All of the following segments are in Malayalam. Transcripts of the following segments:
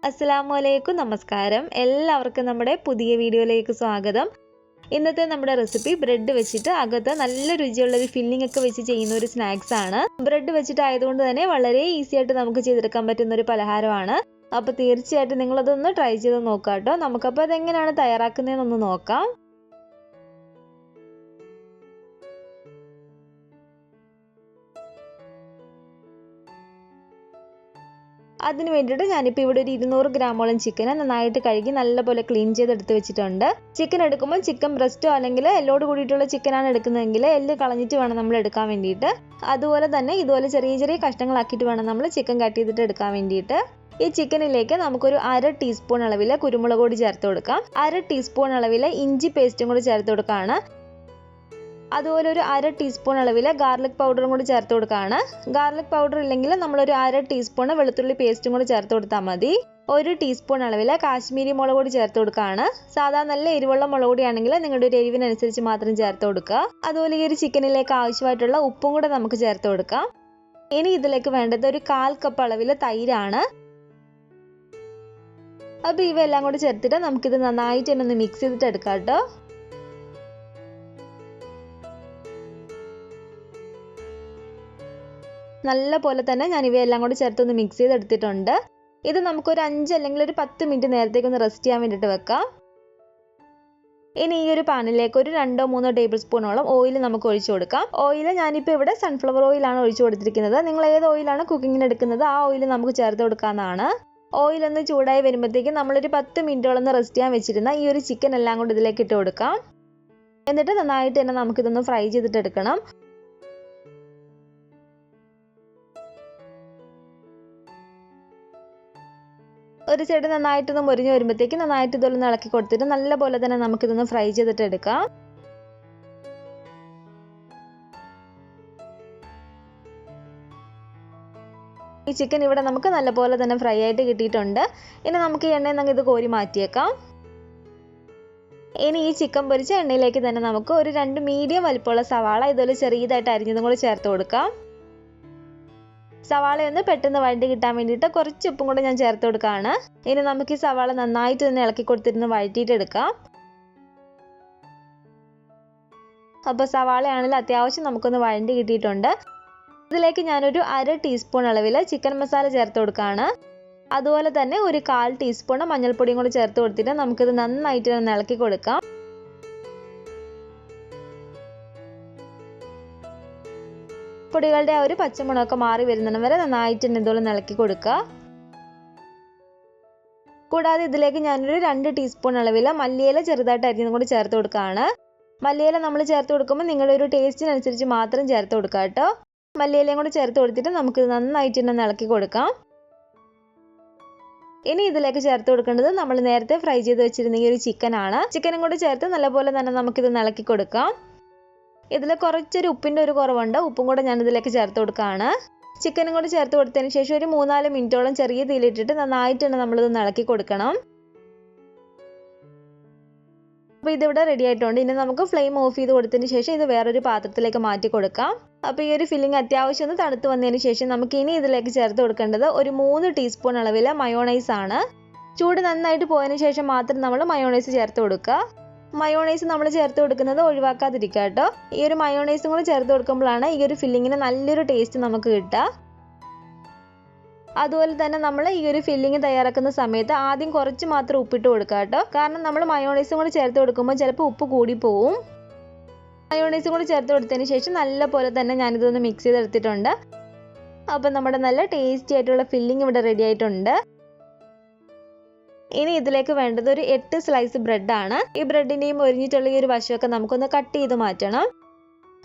അസ്സലാമു നമസ്കാരം. എല്ലാവർക്കും നമ്മുടെ പുതിയ വീഡിയോയിലേക്ക് സ്വാഗതം. ഇന്നത്തെ നമ്മുടെ റെസിപ്പി ബ്രെഡ് വെച്ചിട്ട് അകത്ത് നല്ല രുചിയുള്ള ഒരു ഫില്ലിംഗ് ഒക്കെ വെച്ച് ചെയ്യുന്ന ഒരു സ്നാക്സ് ആണ്. ബ്രെഡ് വെച്ചിട്ട് ആയതുകൊണ്ട് തന്നെ വളരെ ഈസി ആയിട്ട് നമുക്ക് ചെയ്തെടുക്കാൻ പറ്റുന്ന ഒരു പലഹാരമാണ്. അപ്പോൾ തീർച്ചയായിട്ടും നിങ്ങളതൊന്ന് ട്രൈ ചെയ്ത് നോക്കാം കേട്ടോ. നമുക്കപ്പോൾ അതെങ്ങനെയാണ് തയ്യാറാക്കുന്നതെന്നൊന്ന് നോക്കാം. അതിന് വേണ്ടിയിട്ട് ഞാനിപ്പോൾ ഇവിടെ ഒരു 200 ഗ്രാമോളം ചിക്കനെ നന്നായിട്ട് കഴുകി നല്ലപോലെ ക്ലീൻ ചെയ്തെടുത്ത് വെച്ചിട്ടുണ്ട്. ചിക്കൻ എടുക്കുമ്പോൾ ചിക്കൻ ബ്രസ്റ്റോ അല്ലെങ്കിൽ എല്ലോട് കൂടിയിട്ടുള്ള ചിക്കനാണ് എടുക്കുന്നതെങ്കിൽ എല്ല് കളഞ്ഞിട്ട് വേണം നമ്മൾ എടുക്കാൻ വേണ്ടിയിട്ട്. അതുപോലെ തന്നെ ഇതുപോലെ ചെറിയ ചെറിയ കഷ്ണങ്ങളാക്കിയിട്ട് വേണം നമ്മൾ ചിക്കൻ കട്ട് ചെയ്തിട്ട് എടുക്കാൻ വേണ്ടിയിട്ട്. ഈ ചിക്കനിലേക്ക് നമുക്കൊരു 1/2 ടീസ്പൂൺ അളവിൽ കുരുമുളക് പൊടി ചേർത്ത് കൊടുക്കാം. 1/2 ടീസ്പൂൺ അളവിൽ ഇഞ്ചി പേസ്റ്റും കൂടി ചേർത്ത് കൊടുക്കുകയാണ്. അതുപോലെ ഒരു 1/2 ടീസ്പൂൺ അളവിൽ ഗാർലിക് പൗഡറും കൂടി ചേർത്ത് കൊടുക്കുകയാണ്. ഗാർലിക് പൗഡർ ഇല്ലെങ്കിൽ നമ്മളൊരു 1/2 ടീസ്പൂൺ വെളുത്തുള്ളി പേസ്റ്റും കൂടി ചേർത്ത് കൊടുത്താൽ മതി. 1 ടീസ്പൂൺ അളവിൽ കാശ്മീരി മുളക് പൊടി ചേർത്ത് കൊടുക്കുകയാണ്. സാധാരണ നല്ല എരിവുള്ള മുളക് പൊടിയാണെങ്കിൽ നിങ്ങളുടെ ഒരു എരിവിനനുസരിച്ച് മാത്രം ചേർത്ത് കൊടുക്കുക. അതുപോലെ ഈ ഒരു ചിക്കനിലേക്ക് ആവശ്യമായിട്ടുള്ള ഉപ്പും കൂടെ നമുക്ക് ചേർത്ത് കൊടുക്കാം. ഇനി ഇതിലേക്ക് വേണ്ടത് ഒരു 1/4 കപ്പ് അളവിൽ തൈരാണ്. അപ്പോൾ ഇവയെല്ലാം കൂടി ചേർത്തിട്ട് നമുക്കിത് നന്നായിട്ട് തന്നെ ഒന്ന് മിക്സ് ചെയ്തിട്ട് എടുക്കാം കേട്ടോ. നല്ല പോലെ തന്നെ ഞാൻ ഇവയെല്ലാം കൂടി ചേർത്തൊന്ന് മിക്സ് ചെയ്തെടുത്തിട്ടുണ്ട്. ഇത് നമുക്കൊരു 5 അല്ലെങ്കിൽ ഒരു 10 മിനിറ്റ് നേരത്തേക്കൊന്ന് റെസ്റ്റ് ചെയ്യാൻ വേണ്ടിയിട്ട് വെക്കാം. ഇനി ഈ ഒരു പാനിലേക്ക് ഒരു 2-3 ടേബിൾ സ്പൂണോളം ഓയിൽ നമുക്ക് ഒഴിച്ചു കൊടുക്കാം. ഓയിൽ ഞാനിപ്പോൾ ഇവിടെ സൺഫ്ലവർ ഓയിലാണ് ഒഴിച്ചു കൊടുത്തിരിക്കുന്നത്. നിങ്ങൾ ഏത് ഓയിലാണ് കുക്കിങ്ങിന് എടുക്കുന്നത് ആ ഓയിൽ നമുക്ക് ചേർത്ത് കൊടുക്കാവുന്നതാണ്. ഓയിൽ ഒന്ന് ചൂടായി വരുമ്പോഴത്തേക്കും നമ്മളൊരു 10 മിനിറ്റോളം ഒന്ന് റെസ്റ്റ് ചെയ്യാൻ വെച്ചിരുന്ന ഈ ഒരു ചിക്കൻ എല്ലാം കൂടി ഇതിലേക്ക് ഇട്ട് കൊടുക്കാം. എന്നിട്ട് നന്നായിട്ട് തന്നെ നമുക്കിതൊന്ന് ഫ്രൈ ചെയ്തിട്ട് എടുക്കണം. ഒരു സൈഡ് നന്നായിട്ടൊന്ന് മുരിഞ്ഞ് വരുമ്പോഴത്തേക്ക് നന്നായിട്ട് ഇതൊന്ന് ഇളക്കി കൊടുത്തിട്ട് നല്ല പോലെ തന്നെ നമുക്കിതൊന്ന് ഫ്രൈ ചെയ്തിട്ട് എടുക്കാം. ഈ ചിക്കൻ ഇവിടെ നമുക്ക് നല്ല പോലെ തന്നെ ഫ്രൈ ആയിട്ട് കിട്ടിയിട്ടുണ്ട്. ഇനി നമുക്ക് ഈ എണ്ണയിൽ നിന്ന് ഇത് കോരി മാറ്റിയേക്കാം. ഇനി ഈ ചിക്കൻ പൊരിച്ച എണ്ണയിലേക്ക് തന്നെ നമുക്ക് ഒരു 2 മീഡിയം വലിപ്പമുള്ള സവാള ഇതുപോലെ ചെറിയതായിട്ട് അരിഞ്ഞതും കൂടി ചേർത്ത് കൊടുക്കാം. സവാളയൊന്ന് പെട്ടെന്ന് വഴണ്ടി കിട്ടാൻ വേണ്ടിയിട്ട് കുറച്ച് ഉപ്പും കൂടെ ഞാൻ ചേർത്ത് കൊടുക്കുകയാണ്. ഇനി നമുക്ക് ഈ സവാള നന്നായിട്ട് തന്നെ ഇളക്കി കൊടുത്തിരുന്ന് വഴറ്റിയിട്ട് എടുക്കാം. അപ്പോൾ സവാളയാണെങ്കിൽ അത്യാവശ്യം നമുക്കൊന്ന് വഴണ്ടി കിട്ടിയിട്ടുണ്ട്. ഇതിലേക്ക് ഞാനൊരു 1/2 ടീസ്പൂൺ അളവിൽ ചിക്കൻ മസാല ചേർത്ത് കൊടുക്കുകയാണ്. അതുപോലെ തന്നെ ഒരു 1/4 ടീസ്പൂൺ മഞ്ഞൾപ്പൊടിയും കൂടി ചേർത്ത് കൊടുത്തിട്ട് നമുക്കിത് നന്നായിട്ട് ഒന്ന് ഇളക്കി കൊടുക്കാം. പൊടികളുടെ ആ ഒരു പച്ചമുളകൊക്കെ മാറി വരുന്നതിന് വരെ നന്നായിട്ട് ഇതുപോലെ ഇളക്കി കൊടുക്കുക. കൂടാതെ ഇതിലേക്ക് ഞാനൊരു 2 ടീസ്പൂൺ അളവിൽ മല്ലിയില ചെറുതായിട്ട് അരിഞ്ഞതും കൂടി ചേർത്ത് കൊടുക്കുകയാണ്. മല്ലിയില നമ്മൾ ചേർത്ത് കൊടുക്കുമ്പോൾ നിങ്ങളുടെ ഒരു ടേസ്റ്റിനനുസരിച്ച് മാത്രം ചേർത്ത് കൊടുക്കുക കേട്ടോ. മല്ലിയിലയും കൂടി ചേർത്ത് കൊടുത്തിട്ട് നമുക്ക് നന്നായിട്ട് ഒന്ന് ഇളക്കി കൊടുക്കാം. ഇനി ഇതിലേക്ക് ചേർത്ത് കൊടുക്കേണ്ടത് നമ്മൾ നേരത്തെ ഫ്രൈ ചെയ്ത് വെച്ചിരുന്ന ഈ ഒരു ചിക്കനാണ്. ചിക്കനും കൂടി ചേർത്ത് നല്ലപോലെ തന്നെ നമുക്കിത് ഇളക്കി കൊടുക്കാം. ഇതിൽ കുറച്ചൊരു ഉപ്പിൻ്റെ ഒരു കുറവുണ്ട്. ഉപ്പും കൂടെ ഞാൻ ഇതിലേക്ക് ചേർത്ത് കൊടുക്കുകയാണ്. ചിക്കനും കൂടി ചേർത്ത് കൊടുത്തതിന് ശേഷം ഒരു 3-4 മിനിറ്റോളം ചെറിയ തീയിലിട്ടിട്ട് നന്നായിട്ട് തന്നെ നമ്മളിത് ഇളക്കി കൊടുക്കണം. അപ്പോൾ ഇതിവിടെ റെഡി ആയിട്ടുണ്ട്. ഇനി നമുക്ക് ഫ്ലെയിം ഓഫ് ചെയ്ത് കൊടുത്തതിന് ശേഷം ഇത് വേറൊരു പാത്രത്തിലേക്ക് മാറ്റി കൊടുക്കാം. അപ്പോൾ ഈ ഒരു ഫില്ലിംഗ് അത്യാവശ്യം ഒന്ന് തണുത്ത് വന്നതിന് ശേഷം നമുക്ക് ഇനി ഇതിലേക്ക് ചേർത്ത് കൊടുക്കേണ്ടത് ഒരു 3 ടീസ്പൂൺ അളവിൽ മയോണൈസ് ആണ്. ചൂട് നന്നായിട്ട് പോയതിന് ശേഷം മാത്രം നമ്മൾ മയോണൈസ് ചേർത്ത് കൊടുക്കുക. മയോണൈസ് നമ്മൾ ചേർത്ത് കൊടുക്കുന്നത് ഒഴിവാക്കാതിരിക്കുക കേട്ടോ. ഈ ഒരു മയോണൈസും കൂടി ചേർത്ത് കൊടുക്കുമ്പോഴാണ് ഈ ഒരു ഫില്ലിങ്ങിന് നല്ലൊരു ടേസ്റ്റ് നമുക്ക് കിട്ടുക. അതുപോലെ തന്നെ നമ്മൾ ഈ ഒരു ഫില്ലിങ് തയ്യാറാക്കുന്ന സമയത്ത് ആദ്യം കുറച്ച് മാത്രം ഉപ്പിട്ട് കൊടുക്കുക കേട്ടോ. കാരണം നമ്മൾ മയോണൈസും കൂടി ചേർത്ത് കൊടുക്കുമ്പോൾ ചിലപ്പോൾ ഉപ്പ് കൂടി പോവും. മയോണൈസും കൂടി ചേർത്ത് കൊടുത്തതിന് ശേഷം നല്ല പോലെ തന്നെ ഞാനിതൊന്ന് മിക്സ് ചെയ്തെടുത്തിട്ടുണ്ട്. അപ്പം നമ്മുടെ നല്ല ടേസ്റ്റി ആയിട്ടുള്ള ഫില്ലിങ് ഇവിടെ റെഡി ആയിട്ടുണ്ട്. ഇനി ഇതിലേക്ക് വേണ്ടത് ഒരു 8 സ്ലൈസ് ബ്രെഡാണ്. ഈ ബ്രെഡിൻ്റെയും മൊരിഞ്ഞിട്ടുള്ള ഈ ഒരു വശമൊക്കെ നമുക്കൊന്ന് കട്ട് ചെയ്ത് മാറ്റണം.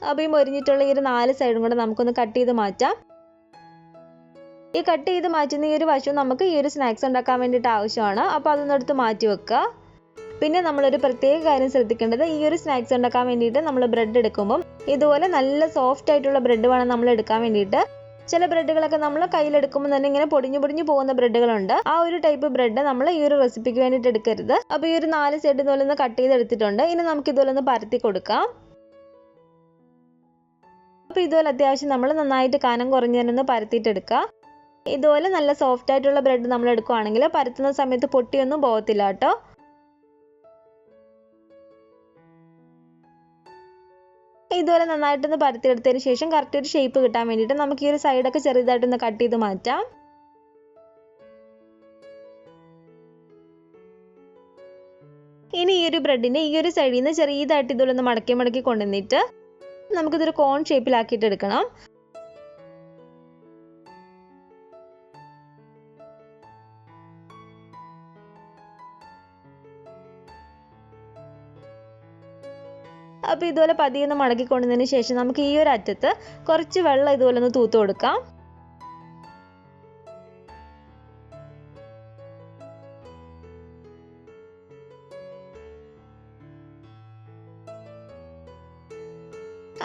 അപ്പോൾ ഈ മൊരിഞ്ഞിട്ടുള്ള ഈ ഒരു 4 സൈഡും കൂടെ നമുക്കൊന്ന് കട്ട് ചെയ്ത് മാറ്റാം. ഈ കട്ട് ചെയ്ത് മാറ്റുന്ന ഈ ഒരു വശം നമുക്ക് ഈ ഒരു സ്നാക്സ് ഉണ്ടാക്കാൻ വേണ്ടിയിട്ട് ആവശ്യമാണ്. അപ്പോൾ അതൊന്നും എടുത്ത് മാറ്റി വെക്കുക. പിന്നെ നമ്മളൊരു പ്രത്യേക കാര്യം ശ്രദ്ധിക്കേണ്ടത് ഈ ഒരു സ്നാക്സ് ഉണ്ടാക്കാൻ വേണ്ടിയിട്ട് നമ്മൾ ബ്രെഡ് എടുക്കുമ്പം ഇതുപോലെ നല്ല സോഫ്റ്റ് ആയിട്ടുള്ള ബ്രെഡ് വേണം നമ്മൾ എടുക്കാൻ വേണ്ടിയിട്ട്. ചില ബ്രെഡുകളൊക്കെ നമ്മൾ കയ്യിലെടുക്കുമ്പോൾ തന്നെ ഇങ്ങനെ പൊടിഞ്ഞു പോകുന്ന ബ്രെഡുകളുണ്ട്. ആ ഒരു ടൈപ്പ് ബ്രെഡ് നമ്മൾ ഈ ഒരു റെസിപ്പിക്ക് വേണ്ടിയിട്ട് എടുക്കരുത്. അപ്പോൾ ഈ ഒരു 4 സൈഡ് ഇതുപോലെ ഒന്ന് കട്ട് ചെയ്തെടുത്തിട്ടുണ്ട്. ഇനി നമുക്ക് ഇതുപോലെ ഒന്ന് പരത്തി കൊടുക്കാം. അപ്പോൾ ഇതുപോലെ അത്യാവശ്യം നമ്മൾ നന്നായിട്ട് കനം കുറഞ്ഞൊന്ന് പരത്തിയിട്ടെടുക്കുക. ഇതുപോലെ നല്ല സോഫ്റ്റ് ആയിട്ടുള്ള ബ്രെഡ് നമ്മൾ എടുക്കുകയാണെങ്കിൽ പരത്തുന്ന സമയത്ത് പൊട്ടിയൊന്നും പോകത്തില്ല കേട്ടോ. ഇതുപോലെ നന്നായിട്ടൊന്ന് പരത്തിയെടുത്തതിന് ശേഷം കറക്റ്റ് ഒരു ഷേപ്പ് കിട്ടാൻ വേണ്ടിയിട്ട് നമുക്ക് ഈ ഒരു സൈഡൊക്കെ ചെറുതായിട്ടൊന്ന് കട്ട് ചെയ്ത് മാറ്റാം. ഇനി ഈ ഒരു ബ്രെഡിന്റെ ഈ ഒരു സൈഡിൽ നിന്ന് ചെറിയതായിട്ട് ഇതുപോലെ ഒന്ന് മടക്കി കൊണ്ടുവന്നിട്ട് നമുക്കിതൊരു കോൺ ഷേപ്പിലാക്കിയിട്ട് എടുക്കണം. അപ്പോൾ ഇതുപോലെ പതിയെ ഒന്ന് മടക്കി കൊണ്ടതിന് ശേഷം നമുക്ക് ഈ ഒരു അറ്റത്ത് കുറച്ച് വെള്ളം ഇതുപോലെ ഒന്ന് തൂത്ത് കൊടുക്കാം.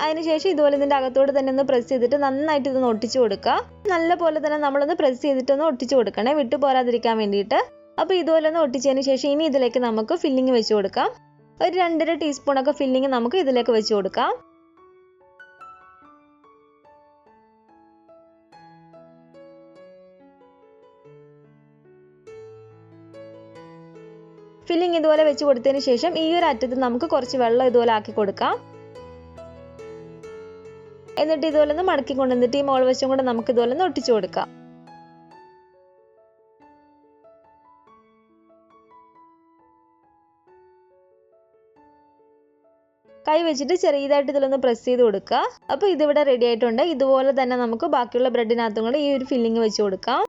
അതിനുശേഷം ഇതുപോലെ ഇതിൻ്റെ അകത്തോട് തന്നെ ഒന്ന് പ്രസ് ചെയ്തിട്ട് നന്നായിട്ട് ഇതൊന്ന് ഒട്ടിച്ചു കൊടുക്കുക. നല്ല പോലെ തന്നെ നമ്മളൊന്ന് പ്രസ് ചെയ്തിട്ടൊന്ന് ഒട്ടിച്ചു കൊടുക്കണേ, വിട്ടു പോരാതിരിക്കാൻ വേണ്ടിയിട്ട്. അപ്പോൾ ഇതുപോലെ ഒന്ന് ഒട്ടിച്ചതിന് ശേഷം ഇനി ഇതിലേക്ക് നമുക്ക് ഫില്ലിങ് വെച്ച് കൊടുക്കാം. ഒരു 2.5 ടീസ്പൂണൊക്കെ ഫില്ലിങ് നമുക്ക് ഇതിലേക്ക് വെച്ച് കൊടുക്കാം. ഫില്ലിങ് ഇതുപോലെ വെച്ച് കൊടുത്തതിന് ശേഷം ഈ ഒരു അറ്റത്ത് നമുക്ക് കുറച്ച് വെള്ളം ഇതുപോലെ ആക്കി കൊടുക്കാം. എന്നിട്ട് ഇതുപോലെ ഒന്ന് മടക്കി കൊണ്ടുവന്നിട്ട് ഈ മോൾ വശം കൂടെ നമുക്ക് ഇതുപോലെ ഒന്ന് ഒട്ടിച്ചു കൊടുക്കാം. കൈ വെച്ചിട്ട് ചെറിയതായിട്ട് ഇതിലൊന്ന് പ്രസ് ചെയ്ത് കൊടുക്കുക. അപ്പോൾ ഇതിവിടെ റെഡി ആയിട്ടുണ്ട്. ഇതുപോലെ തന്നെ നമുക്ക് ബാക്കിയുള്ള ബ്രെഡിനകത്തും കൂടെ ഈ ഒരു ഫില്ലിങ് വെച്ച് കൊടുക്കാം.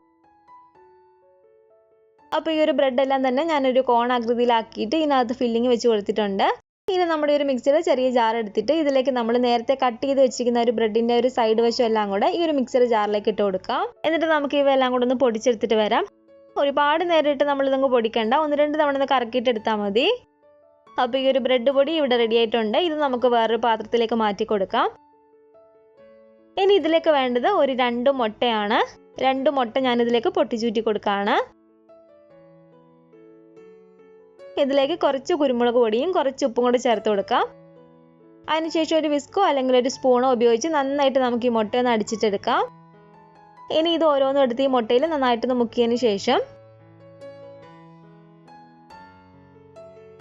അപ്പോൾ ഈ ഒരു ബ്രെഡ് എല്ലാം തന്നെ ഞാനൊരു കോൺ ആകൃതിയിലാക്കിയിട്ട് ഇതിനകത്ത് ഫില്ലിങ് വെച്ച് കൊടുത്തിട്ടുണ്ട്. ഇനി നമ്മുടെ ഒരു മിക്സിയുടെ ചെറിയ ജാർ എടുത്തിട്ട് ഇതിലേക്ക് നമ്മൾ നേരത്തെ കട്ട് ചെയ്ത് വെച്ചിരിക്കുന്ന ഒരു ബ്രെഡിൻ്റെ ഒരു സൈഡ് വശം എല്ലാം കൂടെ ഈ ഒരു മിക്സിയുടെ ജാറിലേക്ക് ഇട്ട് കൊടുക്കാം. എന്നിട്ട് നമുക്ക് ഇവയെല്ലാം കൂടെ ഒന്ന് പൊടിച്ചെടുത്തിട്ട് വരാം. ഒരുപാട് നേരം ഇട്ട് നമ്മളിതങ്ങ് പൊടിക്കണ്ട, 1-2 തവണ ഒന്ന് കറക്കിയിട്ട് എടുത്താൽ മതി. അപ്പോൾ ഈ ഒരു ബ്രെഡ് പൊടി ഇവിടെ റെഡി ആയിട്ടുണ്ട്. ഇത് നമുക്ക് വേറൊരു പാത്രത്തിലേക്ക് മാറ്റി കൊടുക്കാം. ഇനി ഇതിലേക്ക് വേണ്ടത് ഒരു 2 മുട്ടയാണ്. 2 മുട്ട ഞാനിതിലേക്ക് പൊട്ടിച്ചൂറ്റി കൊടുക്കുകയാണ്. ഇതിലേക്ക് കുറച്ച് കുരുമുളക് പൊടിയും കുറച്ച് ഉപ്പും കൂടി ചേർത്ത് കൊടുക്കാം. അതിനുശേഷം ഒരു വിസ്കോ അല്ലെങ്കിൽ ഒരു സ്പൂണോ ഉപയോഗിച്ച് നന്നായിട്ട് നമുക്ക് ഈ മുട്ട ഒന്ന് അടിച്ചിട്ടെടുക്കാം. ഇനി ഇത് ഓരോന്നും എടുത്ത് ഈ മുട്ടയിൽ നന്നായിട്ടൊന്ന് മുക്കിയതിന് ശേഷം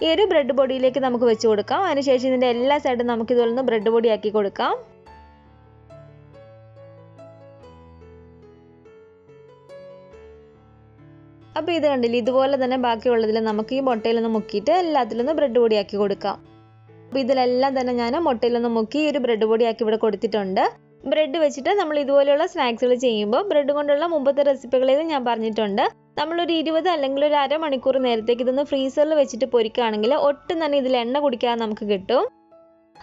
ഈ ഒരു ബ്രെഡ് പൊടിയിലേക്ക് നമുക്ക് വെച്ച് കൊടുക്കാം. അതിനുശേഷം ഇതിൻ്റെ എല്ലാ സൈഡും നമുക്ക് ഇതുപോലെ ഒന്ന് ബ്രെഡ് പൊടിയാക്കി കൊടുക്കാം. അപ്പോൾ ഇത് കണ്ടില്ലേ, ഇതുപോലെ തന്നെ ബാക്കിയുള്ളതിൽ നമുക്ക് ഈ മുട്ടയിലൊന്ന് മുക്കിയിട്ട് എല്ലാത്തിലൊന്ന് ബ്രെഡ് പൊടിയാക്കി കൊടുക്കാം. അപ്പോൾ ഇതിലെല്ലാം തന്നെ ഞാൻ മുട്ടയിലൊന്ന് മുക്കി ഒരു ബ്രെഡ് പൊടിയാക്കി ഇവിടെ കൊടുത്തിട്ടുണ്ട്. ബ്രെഡ് വെച്ചിട്ട് നമ്മൾ ഇതുപോലെയുള്ള സ്നാക്സുകൾ ചെയ്യുമ്പോൾ ബ്രെഡ് കൊണ്ടുള്ള മുമ്പത്തെ റെസിപ്പികളിൽ ഞാൻ പറഞ്ഞിട്ടുണ്ട്, നമ്മളൊരു 20 അല്ലെങ്കിൽ ഒരു അരമണിക്കൂർ നേരത്തേക്ക് ഇതൊന്ന് ഫ്രീസറിൽ വെച്ചിട്ട് പൊരിക്കുകയാണെങ്കിൽ ഒട്ടും തന്നെ ഇതിൽ എണ്ണ കുടിക്കാതെ നമുക്ക് കിട്ടും.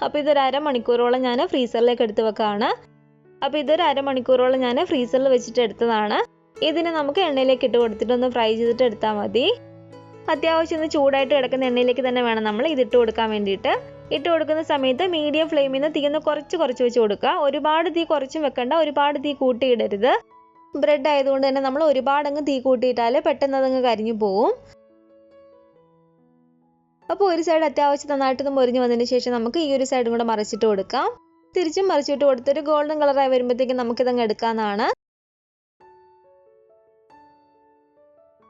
അപ്പോൾ ഇതൊരു അരമണിക്കൂറോളം ഞാൻ ഫ്രീസറിലേക്ക് എടുത്ത് വെക്കുകയാണ്. അപ്പോൾ ഇതൊരു അരമണിക്കൂറോളം ഞാൻ ഫ്രീസറിൽ വെച്ചിട്ട് എടുത്തതാണ്. ഇതിനെ നമുക്ക് എണ്ണയിലേക്ക് ഇട്ട് കൊടുത്തിട്ട് ഒന്ന് ഫ്രൈ ചെയ്തിട്ട് എടുത്താൽ മതി. അത്യാവശ്യം ഒന്ന് ചൂടായിട്ട് കിടക്കുന്ന എണ്ണയിലേക്ക് തന്നെ വേണം നമ്മൾ ഇതിട്ട് കൊടുക്കാൻ വേണ്ടിയിട്ട്. ഇട്ട് കൊടുക്കുന്ന സമയത്ത് മീഡിയം ഫ്ലെയിമിൽ നിന്ന് തീ ഒന്ന് കുറച്ച് വെച്ച് കൊടുക്കുക. ഒരുപാട് തീ കുറച്ചും വെക്കണ്ട, ഒരുപാട് തീ കൂട്ടിയിടരുത്. ബ്രെഡ് ആയതുകൊണ്ട് തന്നെ നമ്മൾ ഒരുപാടങ്ങ് തീ കൂട്ടിയിട്ടാൽ പെട്ടെന്ന് അതങ്ങ് കരിഞ്ഞു പോവും. അപ്പോൾ ഒരു സൈഡ് അത്യാവശ്യം നന്നായിട്ടൊന്ന് മൊരിഞ്ഞ് വന്നതിന് ശേഷം നമുക്ക് ഈ ഒരു സൈഡും കൂടെ മറിച്ചിട്ട് കൊടുക്കാം. തിരിച്ചും മറിച്ചിട്ട് കൊടുത്തൊരു ഗോൾഡൻ കളറായി വരുമ്പോഴത്തേക്കും നമുക്കിതങ്ങ് എടുക്കാവുന്നതാണ്.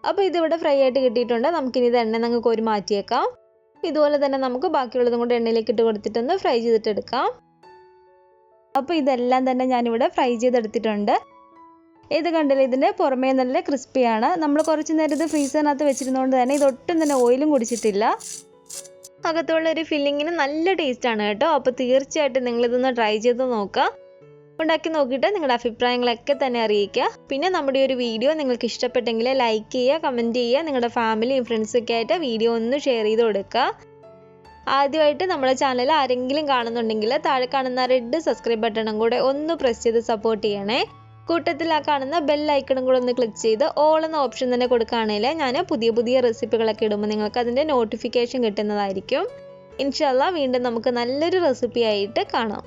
അപ്പോൾ ഇതിവിടെ ഫ്രൈ ആയിട്ട് കിട്ടിയിട്ടുണ്ട്. നമുക്കിനി ഇത് എണ്ണ നമുക്ക് കോരി മാറ്റിയേക്കാം. ഇതുപോലെ തന്നെ നമുക്ക് ബാക്കിയുള്ളതും കൂടെ എണ്ണയിലേക്ക് ഇട്ട് കൊടുത്തിട്ടൊന്ന് ഫ്രൈ ചെയ്തിട്ട് എടുക്കാം. അപ്പോൾ ഇതെല്ലാം തന്നെ ഞാനിവിടെ ഫ്രൈ ചെയ്തെടുത്തിട്ടുണ്ട്. ഇത് കണ്ടില്ലേ, ഇതിൻ്റെ പുറമേ നല്ല ക്രിസ്പിയാണ്. നമ്മൾ കുറച്ച് നേരം ഇത് ഫ്രീസറിനകത്ത് വെച്ചിരുന്നതുകൊണ്ട് തന്നെ ഇതൊട്ടും തന്നെ ഓയിലും കുടിച്ചിട്ടില്ല. അകത്തുള്ള ഒരു ഫില്ലിങ്ങിന് നല്ല ടേസ്റ്റാണ് കേട്ടോ. അപ്പോൾ തീർച്ചയായിട്ടും നിങ്ങളിതൊന്ന് ട്രൈ ചെയ്ത് നോക്കുക. ഉണ്ടാക്കി നോക്കിയിട്ട് നിങ്ങളുടെ അഭിപ്രായങ്ങളൊക്കെ തന്നെ അറിയിക്കുക. പിന്നെ നമ്മുടെ ഒരു വീഡിയോ നിങ്ങൾക്ക് ഇഷ്ടപ്പെട്ടെങ്കിൽ ലൈക്ക് ചെയ്യുക, കമൻറ്റ് ചെയ്യുക. നിങ്ങളുടെ ഫാമിലിയും ഫ്രണ്ട്സൊക്കെ ആയിട്ട് വീഡിയോ ഒന്ന് ഷെയർ ചെയ്ത് കൊടുക്കുക. ആദ്യമായിട്ട് നമ്മുടെ ചാനൽ ആരെങ്കിലും കാണുന്നുണ്ടെങ്കിൽ താഴെ കാണുന്ന റെഡ് സബ്സ്ക്രൈബ് ബട്ടണും കൂടെ ഒന്ന് പ്രസ് ചെയ്ത് സപ്പോർട്ട് ചെയ്യണേ. കൂട്ടത്തിൽ ആ കാണുന്ന ബെൽ ഐക്കണും കൂടെ ഒന്ന് ക്ലിക്ക് ചെയ്ത് ഓൾ എന്ന ഓപ്ഷൻ തന്നെ കൊടുക്കുകയാണെങ്കിൽ ഞാൻ പുതിയ റെസിപ്പികളൊക്കെ ഇടുമ്പോൾ നിങ്ങൾക്ക് അതിൻ്റെ നോട്ടിഫിക്കേഷൻ കിട്ടുന്നതായിരിക്കും. ഇൻഷാല്ലാ വീണ്ടും നമുക്ക് നല്ലൊരു റെസിപ്പി ആയിട്ട് കാണാം.